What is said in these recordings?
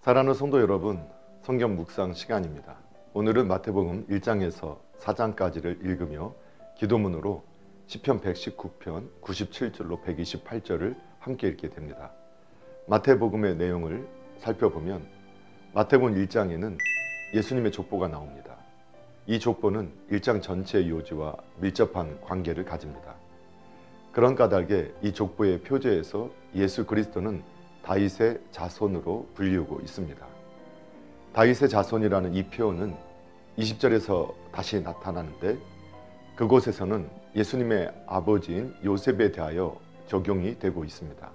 사랑하는 성도 여러분, 성경 묵상 시간입니다. 오늘은 마태복음 1장에서 4장까지를 읽으며 기도문으로 시편 119편 97절로 128절을 함께 읽게 됩니다. 마태복음의 내용을 살펴보면 마태복음 1장에는 예수님의 족보가 나옵니다. 이 족보는 1장 전체의 요지와 밀접한 관계를 가집니다. 그런 까닭에 이 족보의 표제에서 예수 그리스도는 다윗의 자손으로 불리우고 있습니다. 다윗의 자손이라는 이 표현은 20절에서 다시 나타나는데 그곳에서는 예수님의 아버지인 요셉에 대하여 적용이 되고 있습니다.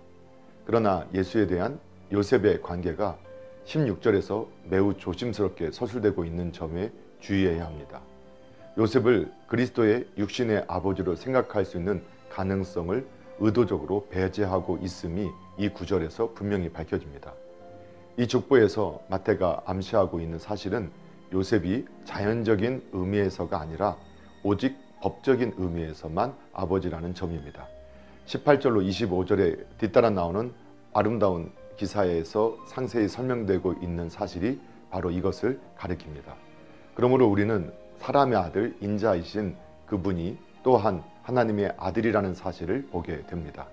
그러나 예수에 대한 요셉의 관계가 16절에서 매우 조심스럽게 서술되고 있는 점에 주의해야 합니다. 요셉을 그리스도의 육신의 아버지로 생각할 수 있는 가능성을 의도적으로 배제하고 있음이 이 구절에서 분명히 밝혀집니다. 이 족보에서 마태가 암시하고 있는 사실은 요셉이 자연적인 의미에서가 아니라 오직 법적인 의미에서만 아버지라는 점입니다. 18절로 25절에 뒤따라 나오는 아름다운 기사에서 상세히 설명되고 있는 사실이 바로 이것을 가리킵니다. 그러므로 우리는 사람의 아들 인자이신 그분이 또한 하나님의 아들이라는 사실을 보게 됩니다.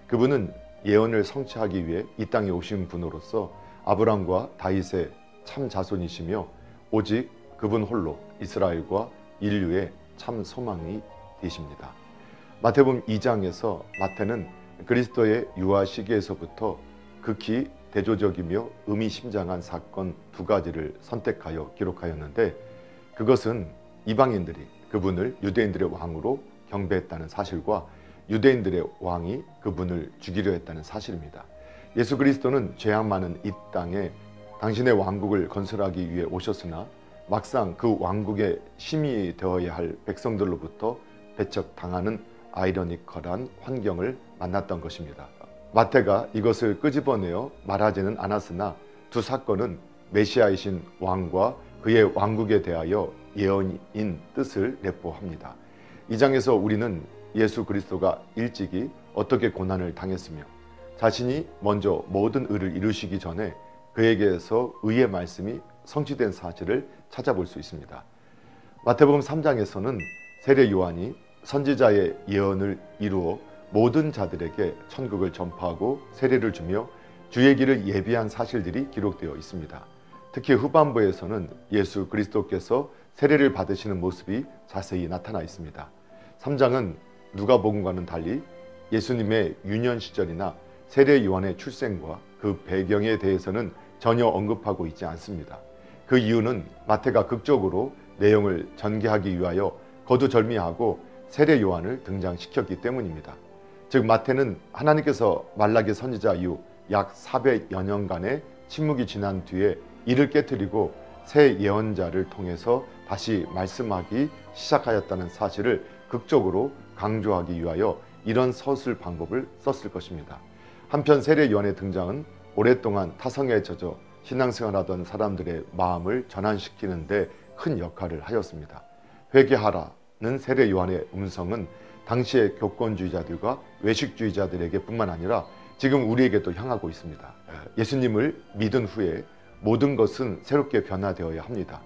그분은 예언을 성취하기 위해 이 땅에 오신 분으로서 아브라함과 다윗의 참 자손이시며 오직 그분 홀로 이스라엘과 인류의 참 소망이 되십니다. 마태복음 2장에서 마태는 그리스도의 유아 시기에서부터 극히 대조적이며 의미심장한 사건 두 가지를 선택하여 기록하였는데 그것은 이방인들이 그분을 유대인들의 왕으로 경배했다는 사실과 유대인들의 왕이 그분을 죽이려 했다는 사실입니다. 예수 그리스도는 죄악 많은 이 땅에 당신의 왕국을 건설하기 위해 오셨으나 막상 그 왕국의 심이 되어야 할 백성들로부터 배척당하는 아이러니컬한 환경을 만났던 것입니다. 마태가 이것을 끄집어내어 말하지는 않았으나 두 사건은 메시아이신 왕과 그의 왕국에 대하여 예언인 뜻을 내포합니다. 이 장에서 우리는 예수 그리스도가 일찍이 어떻게 고난을 당했으며 자신이 먼저 모든 의를 이루시기 전에 그에게서 의의 말씀이 성취된 사실을 찾아볼 수 있습니다. 마태복음 3장에서는 세례 요한이 선지자의 예언을 이루어 모든 자들에게 천국을 전파하고 세례를 주며 주의 길을 예비한 사실들이 기록되어 있습니다. 특히 후반부에서는 예수 그리스도께서 세례를 받으시는 모습이 자세히 나타나 있습니다. 3장은 누가복음과는 달리 예수님의 유년 시절이나 세례 요한의 출생과 그 배경에 대해서는 전혀 언급하고 있지 않습니다. 그 이유는 마태가 극적으로 내용을 전개하기 위하여 거두절미하고 세례 요한을 등장시켰기 때문입니다. 즉 마태는 하나님께서 말라기 선지자 이후 약 400여 년간의 침묵이 지난 뒤에 이를 깨트리고 새 예언자를 통해서 다시 말씀하기 시작하였다는 사실을 극적으로 강조하기 위하여 이런 서술 방법을 썼을 것입니다. 한편 세례 요한의 등장은 오랫동안 타성에 젖어 신앙생활하던 사람들의 마음을 전환시키는 데 큰 역할을 하였습니다. 회개하라는 세례 요한의 음성은 당시의 교권주의자들과 외식주의자들에게 뿐만 아니라 지금 우리에게도 향하고 있습니다. 예수님을 믿은 후에 모든 것은 새롭게 변화되어야 합니다.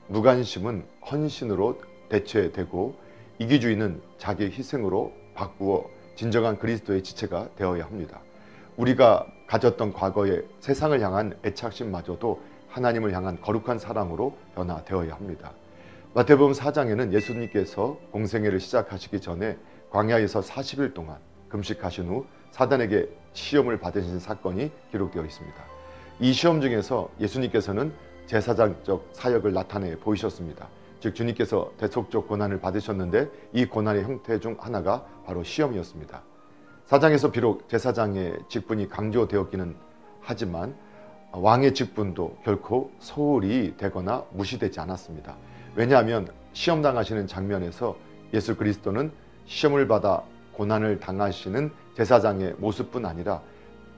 무관심은 헌신으로 대체되고 이기주의는 자기 희생으로 바꾸어 진정한 그리스도의 지체가 되어야 합니다. 우리가 가졌던 과거의 세상을 향한 애착심마저도 하나님을 향한 거룩한 사랑으로 변화되어야 합니다. 마태복음 4장에는 예수님께서 공생애를 시작하시기 전에 광야에서 40일 동안 금식하신 후 사단에게 시험을 받으신 사건이 기록되어 있습니다. 이 시험 중에서 예수님께서는 제사장적 사역을 나타내 보이셨습니다. 즉 주님께서 대속적 고난을 받으셨는데 이 고난의 형태 중 하나가 바로 시험이었습니다. 4장에서 비록 제사장의 직분이 강조되었기는 하지만 왕의 직분도 결코 소홀히 되거나 무시되지 않았습니다. 왜냐하면 시험당하시는 장면에서 예수 그리스도는 시험을 받아 고난을 당하시는 제사장의 모습뿐 아니라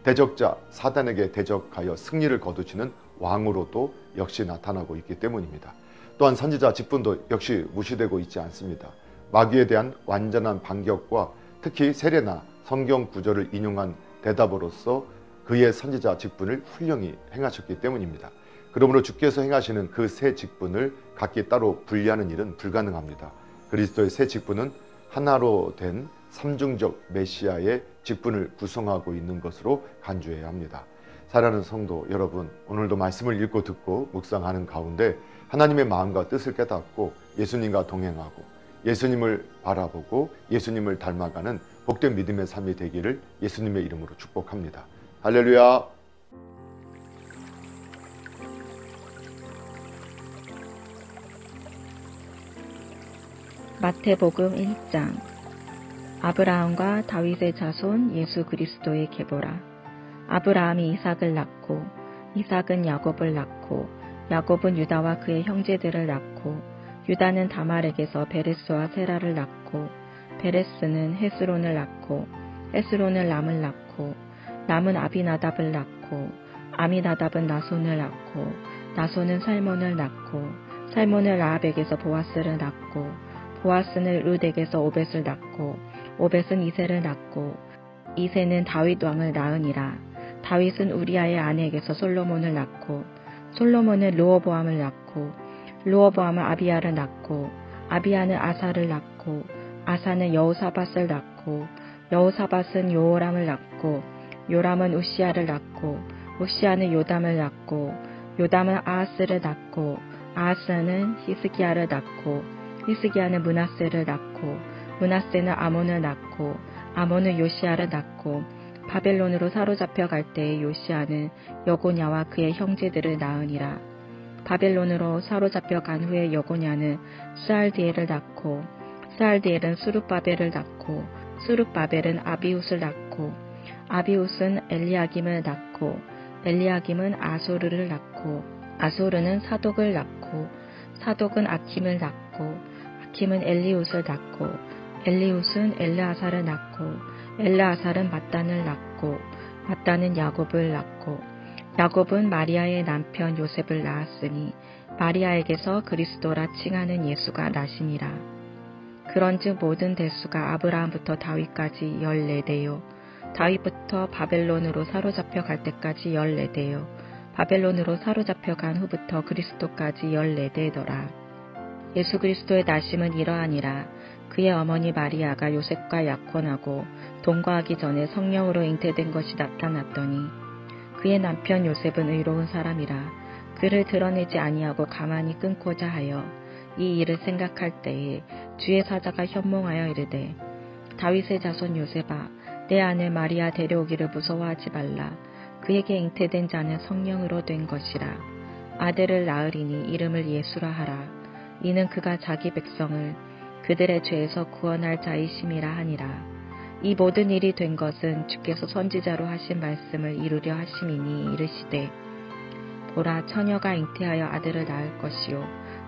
대적자 사단에게 대적하여 승리를 거두시는 왕으로도 역시 나타나고 있기 때문입니다. 또한 선지자 직분도 역시 무시되고 있지 않습니다. 마귀에 대한 완전한 반격과 특히 세례나 성경 구절을 인용한 대답으로서 그의 선지자 직분을 훌륭히 행하셨기 때문입니다. 그러므로 주께서 행하시는 그 새 직분을 각기 따로 분리하는 일은 불가능합니다. 그리스도의 새 직분은 하나로 된 삼중적 메시아의 직분을 구성하고 있는 것으로 간주해야 합니다. 사랑하는 성도 여러분, 오늘도 말씀을 읽고 듣고 묵상하는 가운데 하나님의 마음과 뜻을 깨닫고 예수님과 동행하고 예수님을 바라보고 예수님을 닮아가는 복된 믿음의 삶이 되기를 예수님의 이름으로 축복합니다. 할렐루야. 마태복음 1장. 아브라함과 다윗의 자손 예수 그리스도의 계보라. 아브라함이 이삭을 낳고 이삭은 야곱을 낳고 야곱은 유다와 그의 형제들을 낳고 유다는 다말에게서 베레스와 세라를 낳고 베레스는 헤스론을 낳고 헤스론은 람을 낳고 람은 아비나답을 낳고 아미나답은 나손을 낳고 나손은 살몬을 낳고 살몬은 라합에게서 보아스를 낳고 보아스는 룻에게서 오벳을 낳고 오벳은 이새를 낳고 이새는 다윗 왕을 낳으니라. 다윗은 우리아의 아내에게서 솔로몬을 낳고 솔로몬은 르호보암을 낳고 르호보암은 아비야를 낳고 아비야는 아사를 낳고 아사는 여호사밧을 낳고 여호사밧은 요호람을 낳고 요람은 우시야를 낳고 우시야는 요담을 낳고 요담은 아하스를 낳고 아하스는 히스기야를 낳고 히스기야는 므낫세를 낳고 므낫세는 아몬을 낳고 아몬은 요시야를 낳고 바벨론으로 사로잡혀 갈 때에 요시야는 여고냐와 그의 형제들을 낳으니라. 바벨론으로 사로잡혀 간 후에 여고냐는 스알디엘을 낳고 스알디엘은 수룹바벨을 낳고 수룹바벨은 아비웃을 낳고 아비웃은 엘리야김을 낳고 엘리야김은 아소르를 낳고 아소르는 사독을 낳고 사독은 아킴을 낳고 아킴은 엘리웃을 낳고 엘리웃은 엘르아사를 낳고 엘르아살은 mat단을 낳고 mat단은 야곱을 낳고 야곱은 마리아의 남편 요셉을 낳았으니 마리아에게서 그리스도라 칭하는 예수가 나시니라. 그런즉 모든 대수가 아브라함부터 다윗까지 14대요 다윗부터 바벨론으로 사로잡혀 갈 때까지 14대요 바벨론으로 사로잡혀 간 후부터 그리스도까지 14대더라. 예수 그리스도의 나심은 이러하니라. 그의 어머니 마리아가 요셉과 약혼하고 동거하기 전에 성령으로 잉태된 것이 나타났더니 그의 남편 요셉은 의로운 사람이라 그를 드러내지 아니하고 가만히 끊고자 하여 이 일을 생각할 때에 주의 사자가 현몽하여 이르되 다윗의 자손 요셉아 내 아내 마리아 데려오기를 무서워하지 말라. 그에게 잉태된 자는 성령으로 된 것이라. 아들을 낳으리니 이름을 예수라 하라. 이는 그가 자기 백성을 그들의 죄에서 구원할 자이심이라 하니라. 이 모든 일이 된 것은 주께서 선지자로 하신 말씀을 이루려 하심이니 이르시되 보라 처녀가 잉태하여 아들을 낳을 것이요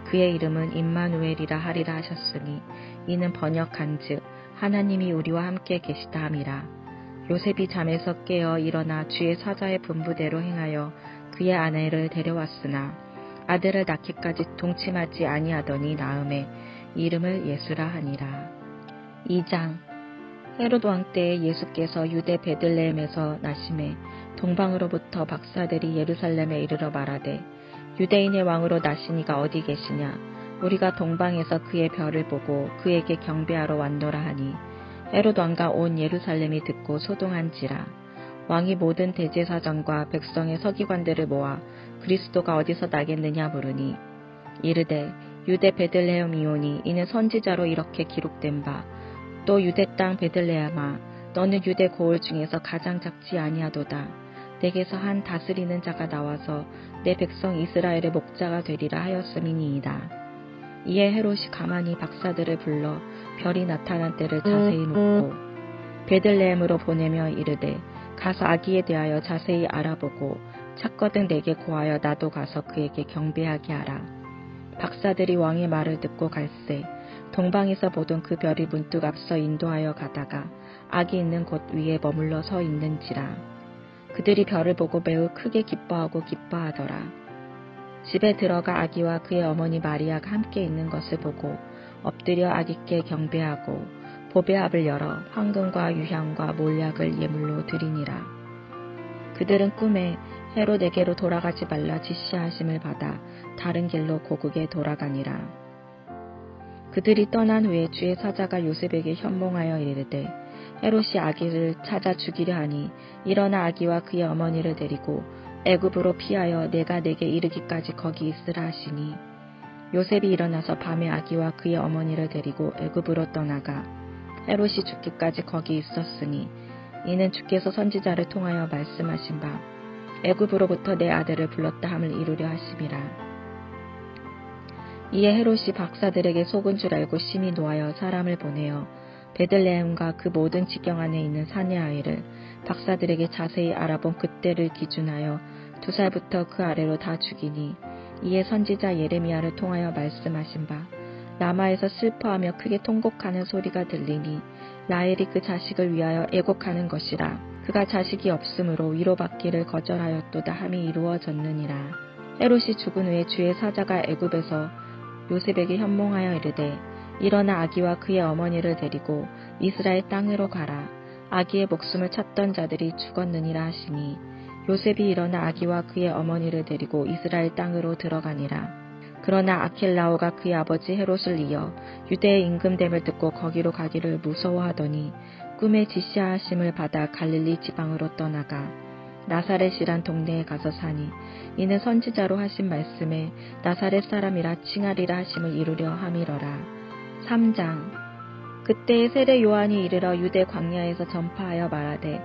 그의 이름은 임마누엘이라 하리라 하셨으니 이는 번역한즉 하나님이 우리와 함께 계시다 함이라. 요셉이 잠에서 깨어 일어나 주의 사자의 분부대로 행하여 그의 아내를 데려왔으나 아들을 낳기까지 동침하지 아니하더니 낳음에 이름을 예수라 하니라. 2장. 헤롯 왕 때에 예수께서 유대 베들레헴에서 나심에 동방으로부터 박사들이 예루살렘에 이르러 말하되 유대인의 왕으로 나시니가 어디 계시냐. 우리가 동방에서 그의 별을 보고 그에게 경배하러 왔노라 하니 헤롯 왕과 온 예루살렘이 듣고 소동한지라. 왕이 모든 대제사장과 백성의 서기관들을 모아 그리스도가 어디서 나겠느냐 물으니 이르되 유대 베들레헴이오니 이는 선지자로 이렇게 기록된 바 또 유대 땅 베들레헴아 너는 유대 고을 중에서 가장 작지 아니하도다. 내게서 한 다스리는 자가 나와서 내 백성 이스라엘의 목자가 되리라 하였음이니이다. 이에 헤롯이 가만히 박사들을 불러 별이 나타난 때를 자세히 묻고 베들레헴으로 보내며 이르되 가서 아기에 대하여 자세히 알아보고 찾거든 내게 고하여 나도 가서 그에게 경배하게 하라. 박사들이 왕의 말을 듣고 갈새 동방에서 보던 그 별이 문득 앞서 인도하여 가다가 아기 있는 곳 위에 머물러 서 있는지라. 그들이 별을 보고 매우 크게 기뻐하더라. 집에 들어가 아기와 그의 어머니 마리아가 함께 있는 것을 보고 엎드려 아기께 경배하고 보배합을 열어 황금과 유향과 몰약을 예물로 드리니라. 그들은 꿈에 헤롯에게로 돌아가지 말라 지시하심을 받아 다른 길로 고국에 돌아가니라. 그들이 떠난 후에 주의 사자가 요셉에게 현몽하여 이르되 헤롯이 아기를 찾아 죽이려 하니 일어나 아기와 그의 어머니를 데리고 애굽으로 피하여 내가 내게 이르기까지 거기 있으라 하시니 요셉이 일어나서 밤에 아기와 그의 어머니를 데리고 애굽으로 떠나가 헤롯이 죽기까지 거기 있었으니 이는 주께서 선지자를 통하여 말씀하신 바 애굽으로부터 내 아들을 불렀다 함을 이루려 하심이라. 이에 헤롯이 박사들에게 속은 줄 알고 심히 노하여 사람을 보내어 베들레헴과 그 모든 지경 안에 있는 사내 아이를 박사들에게 자세히 알아본 그때를 기준하여 2살부터 그 아래로 다 죽이니 이에 선지자 예레미야를 통하여 말씀하신 바 라마에서 슬퍼하며 크게 통곡하는 소리가 들리니 라헬이 그 자식을 위하여 애곡하는 것이라. 그가 자식이 없으므로 위로받기를 거절하였도다 함이 이루어졌느니라. 헤롯이 죽은 후에 주의 사자가 애굽에서 요셉에게 현몽하여 이르되 일어나 아기와 그의 어머니를 데리고 이스라엘 땅으로 가라. 아기의 목숨을 찾던 자들이 죽었느니라 하시니 요셉이 일어나 아기와 그의 어머니를 데리고 이스라엘 땅으로 들어가니라. 그러나 아킬라오가 그의 아버지 헤롯을 이어 유대의 임금됨을 듣고 거기로 가기를 무서워하더니 꿈에 지시하심을 받아 갈릴리 지방으로 떠나가 나사렛이란 동네에 가서 사니 이는 선지자로 하신 말씀에 나사렛 사람이라 칭하리라 하심을 이루려 함이러라. 3장. 그때에 세례 요한이 이르러 유대 광야에서 전파하여 말하되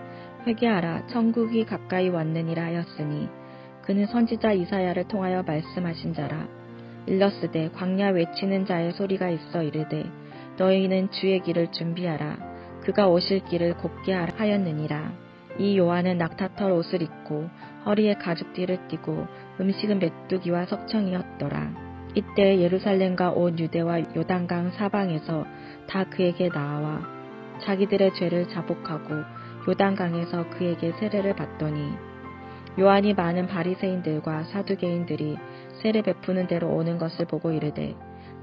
회개하라 천국이 가까이 왔느니라 하였으니 그는 선지자 이사야를 통하여 말씀하신 자라. 일러스되 광야 외치는 자의 소리가 있어 이르되 너희는 주의 길을 준비하라. 그가 오실 길을 곱게 하라 하였느니라. 이 요한은 낙타털 옷을 입고 허리에 가죽띠를 띠고 음식은 메뚜기와 석청이었더라. 이때 예루살렘과 온 유대와 요단강 사방에서 다 그에게 나와 자기들의 죄를 자복하고 요단강에서 그에게 세례를 받더니 요한이 많은 바리새인들과 사두개인들이 세례 베푸는 대로 오는 것을 보고 이르되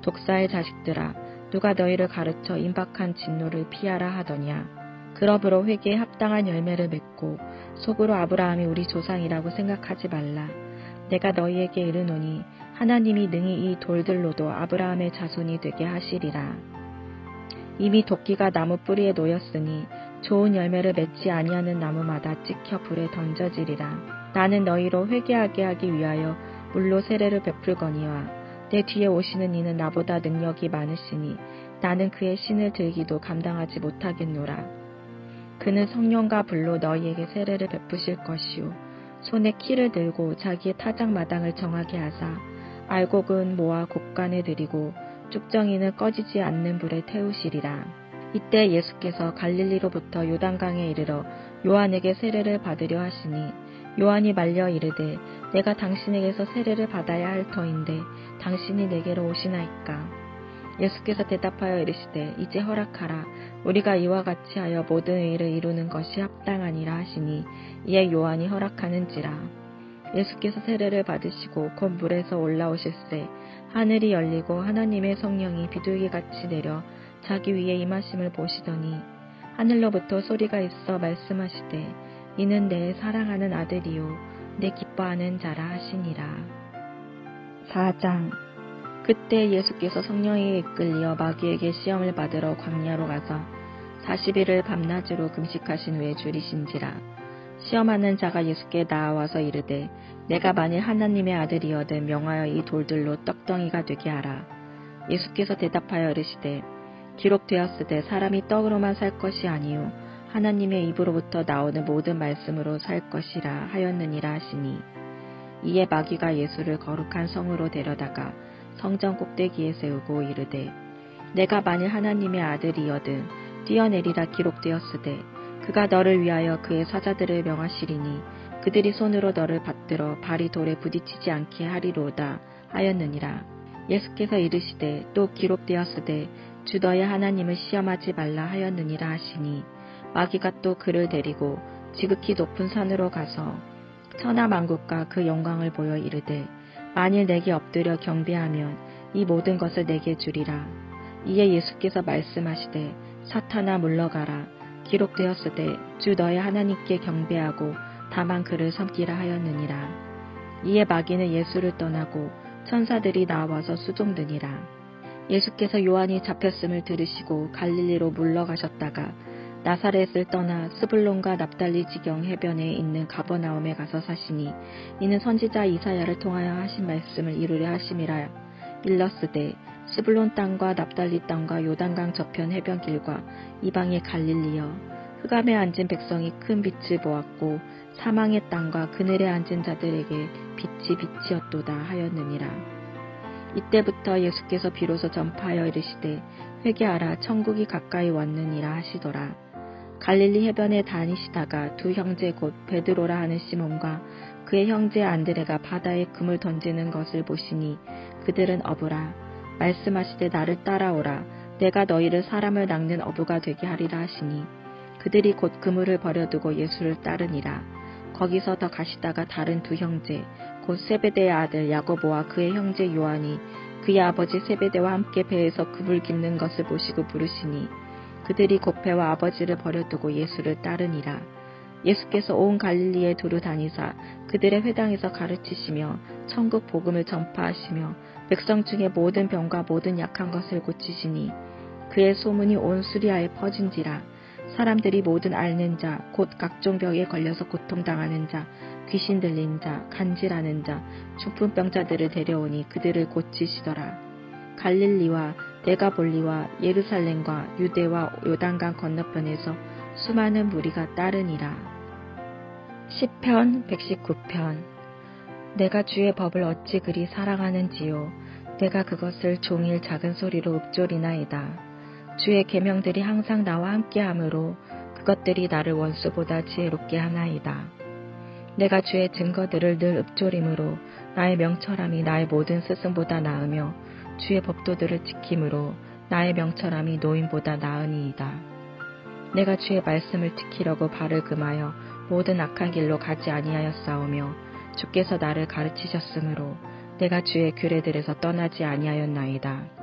독사의 자식들아 누가 너희를 가르쳐 임박한 진노를 피하라 하더냐. 그러므로 회개에 합당한 열매를 맺고 속으로 아브라함이 우리 조상이라고 생각하지 말라. 내가 너희에게 이르노니 하나님이 능히 이 돌들로도 아브라함의 자손이 되게 하시리라. 이미 도끼가 나무 뿌리에 놓였으니 좋은 열매를 맺지 아니하는 나무마다 찍혀 불에 던져지리라. 나는 너희로 회개하게 하기 위하여 물로 세례를 베풀거니와 내 뒤에 오시는 이는 나보다 능력이 많으시니 나는 그의 신을 들기도 감당하지 못하겠노라. 그는 성령과 불로 너희에게 세례를 베푸실 것이요 손에 키를 들고 자기의 타작마당을 정하게 하사 알곡은 모아 곡간에 들이고 쭉정이는 꺼지지 않는 불에 태우시리라. 이때 예수께서 갈릴리로부터 요단강에 이르러 요한에게 세례를 받으려 하시니 요한이 말려 이르되 내가 당신에게서 세례를 받아야 할 터인데 당신이 내게로 오시나이까. 예수께서 대답하여 이르시되 이제 허락하라. 우리가 이와 같이 하여 모든 의를 이루는 것이 합당하니라 하시니 이에 요한이 허락하는지라. 예수께서 세례를 받으시고 곧 물에서 올라오실새 하늘이 열리고 하나님의 성령이 비둘기같이 내려 자기 위에 임하심을 보시더니 하늘로부터 소리가 있어 말씀하시되 이는 내 사랑하는 아들이요 내 기뻐하는 자라 하시니라. 4장. 그때 예수께서 성령에게 이끌리어 마귀에게 시험을 받으러 광야로 가서 40일을 밤낮으로 금식하신 후에 줄이신지라. 시험하는 자가 예수께 나아와서 이르되 내가 만일 하나님의 아들이어든 명하여 이 돌들로 떡덩이가 되게 하라. 예수께서 대답하여 이르시되 기록되었으되 사람이 떡으로만 살 것이 아니요 하나님의 입으로부터 나오는 모든 말씀으로 살 것이라 하였느니라 하시니 이에 마귀가 예수를 거룩한 성으로 데려다가 성전 꼭대기에 세우고 이르되 내가 만일 하나님의 아들이여든 뛰어내리라 기록되었으되 그가 너를 위하여 그의 사자들을 명하시리니 그들이 손으로 너를 받들어 발이 돌에 부딪히지 않게 하리로다 하였느니라. 예수께서 이르시되 또 기록되었으되 주 너의 하나님을 시험하지 말라 하였느니라 하시니 마귀가 또 그를 데리고 지극히 높은 산으로 가서 천하만국과 그 영광을 보여 이르되 만일 내게 엎드려 경배하면 이 모든 것을 내게 주리라. 이에 예수께서 말씀하시되 사탄아 물러가라. 기록되었으되 주 너의 하나님께 경배하고 다만 그를 섬기라 하였느니라. 이에 마귀는 예수를 떠나고 천사들이 나와서 수종드니라. 예수께서 요한이 잡혔음을 들으시고 갈릴리로 물러가셨다가 나사렛을 떠나 스불론과 납달리 지경 해변에 있는 가버나움에 가서 사시니 이는 선지자 이사야를 통하여 하신 말씀을 이루려 하심이라. 일러스되 스불론 땅과 납달리 땅과 요단강 저편 해변길과 이방의 갈릴리여, 흑암에 앉은 백성이 큰 빛을 보았고 사망의 땅과 그늘에 앉은 자들에게 빛이 빛이었도다 하였느니라. 이때부터 예수께서 비로소 전파하여 이르시되 회개하라, 천국이 가까이 왔느니라 하시더라. 갈릴리 해변에 다니시다가 두 형제 곧 베드로라 하는 시몬과 그의 형제 안드레가 바다에 금을 던지는 것을 보시니 그들은 어부라. 말씀하시되 나를 따라오라, 내가 너희를 사람을 낚는 어부가 되게 하리라 하시니 그들이 곧 그물을 버려두고 예수를 따르니라. 거기서 더 가시다가 다른 두 형제 곧 세베대의 아들 야고보와 그의 형제 요한이 그의 아버지 세베대와 함께 배에서 그물 깁는 것을 보시고 부르시니 그들이 곧 배와 아버지를 버려두고 예수를 따르니라. 예수께서 온 갈릴리에 두루 다니사 그들의 회당에서 가르치시며 천국 복음을 전파하시며 백성 중에 모든 병과 모든 약한 것을 고치시니 그의 소문이 온 수리아에 퍼진지라. 사람들이 모든 앓는 자, 곧 각종 병에 걸려서 고통당하는 자, 귀신 들린 자, 간질하는 자, 중풍병자들을 데려오니 그들을 고치시더라. 갈릴리와 데가볼리와 예루살렘과 유대와 요단강 건너편에서 수많은 무리가 따르니라. 시편 119편. 내가 주의 법을 어찌 그리 사랑하는지요. 내가 그것을 종일 작은 소리로 읊조리나이다. 주의 계명들이 항상 나와 함께하므로 그것들이 나를 원수보다 지혜롭게 하나이다. 내가 주의 증거들을 늘 읊조림으로 나의 명철함이 나의 모든 스승보다 나으며 주의 법도들을 지킴으로 나의 명철함이 노인보다 나으니이다. 내가 주의 말씀을 지키려고 발을 금하여 모든 악한 길로 가지 아니하였사오며 주께서 나를 가르치셨으므로 내가 주의 규례들에서 떠나지 아니하였나이다.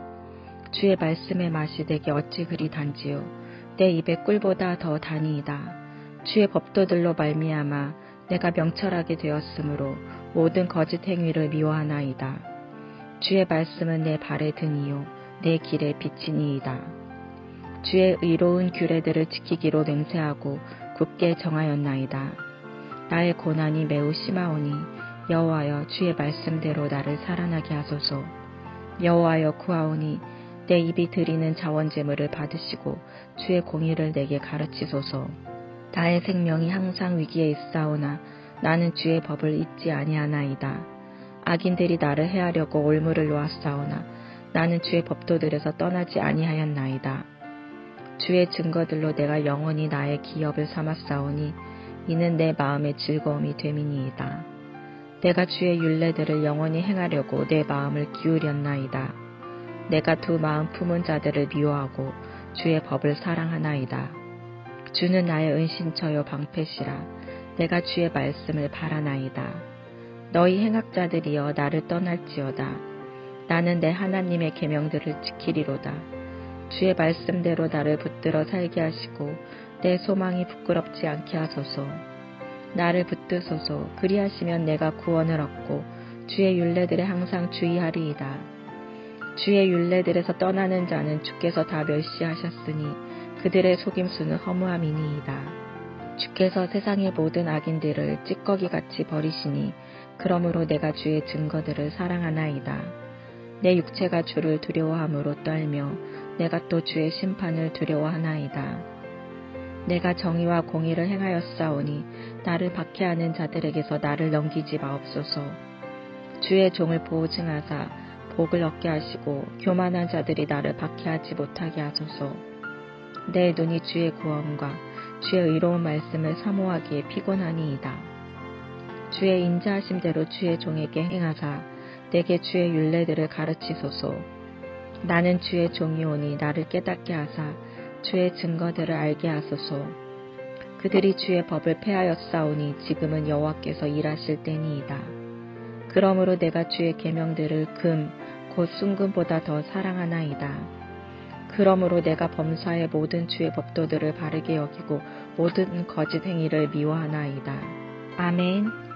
주의 말씀의 맛이 내게 어찌 그리 단지요. 내 입의 꿀보다 더 다니이다. 주의 법도들로 말미암아 내가 명철하게 되었으므로 모든 거짓 행위를 미워하나이다. 주의 말씀은 내 발의 등이요 내 길의 빛이니이다. 주의 의로운 규례들을 지키기로 맹세하고 굳게 정하였나이다. 나의 고난이 매우 심하오니 여호와여 주의 말씀대로 나를 살아나게 하소서. 여호와여 구하오니 내 입이 드리는 자원제물을 받으시고 주의 공의를 내게 가르치소서. 나의 생명이 항상 위기에 있사오나 나는 주의 법을 잊지 아니하나이다. 악인들이 나를 해하려고 올무를 놓았사오나 나는 주의 법도들에서 떠나지 아니하였나이다. 주의 증거들로 내가 영원히 나의 기업을 삼았사오니 이는 내 마음의 즐거움이 됨이니이다. 내가 주의 율례들을 영원히 행하려고 내 마음을 기울였나이다. 내가 두 마음 품은 자들을 미워하고 주의 법을 사랑하나이다. 주는 나의 은신처요 방패시라. 내가 주의 말씀을 바라나이다. 너희 행악자들이여 나를 떠날지어다. 나는 내 하나님의 계명들을 지키리로다. 주의 말씀대로 나를 붙들어 살게 하시고 내 소망이 부끄럽지 않게 하소서. 나를 붙드소서. 그리하시면 내가 구원을 얻고 주의 율례들에 항상 주의하리이다. 주의 율례들에서 떠나는 자는 주께서 다 멸시하셨으니 그들의 속임수는 허무함이니이다. 주께서 세상의 모든 악인들을 찌꺼기같이 버리시니 그러므로 내가 주의 증거들을 사랑하나이다. 내 육체가 주를 두려워함으로 떨며 내가 또 주의 심판을 두려워하나이다. 내가 정의와 공의를 행하였사오니 나를 박해하는 자들에게서 나를 넘기지 마옵소서. 주의 종을 보증하사 복을 얻게 하시고 교만한 자들이 나를 박해하지 못하게 하소서. 내 눈이 주의 구원과 주의 의로운 말씀을 사모하기에 피곤하니이다. 주의 인자하심대로 주의 종에게 행하사 내게 주의 율례들을 가르치소서. 나는 주의 종이오니 나를 깨닫게 하사 주의 증거들을 알게 하소서. 그들이 주의 법을 폐하였사오니 지금은 여호와께서 일하실 때니이다. 그러므로 내가 주의 계명들을 금 곧 순금보다 더 사랑하나이다. 그러므로 내가 범사의 모든 주의 법도들을 바르게 여기고 모든 거짓 행위를 미워하나이다. 아멘.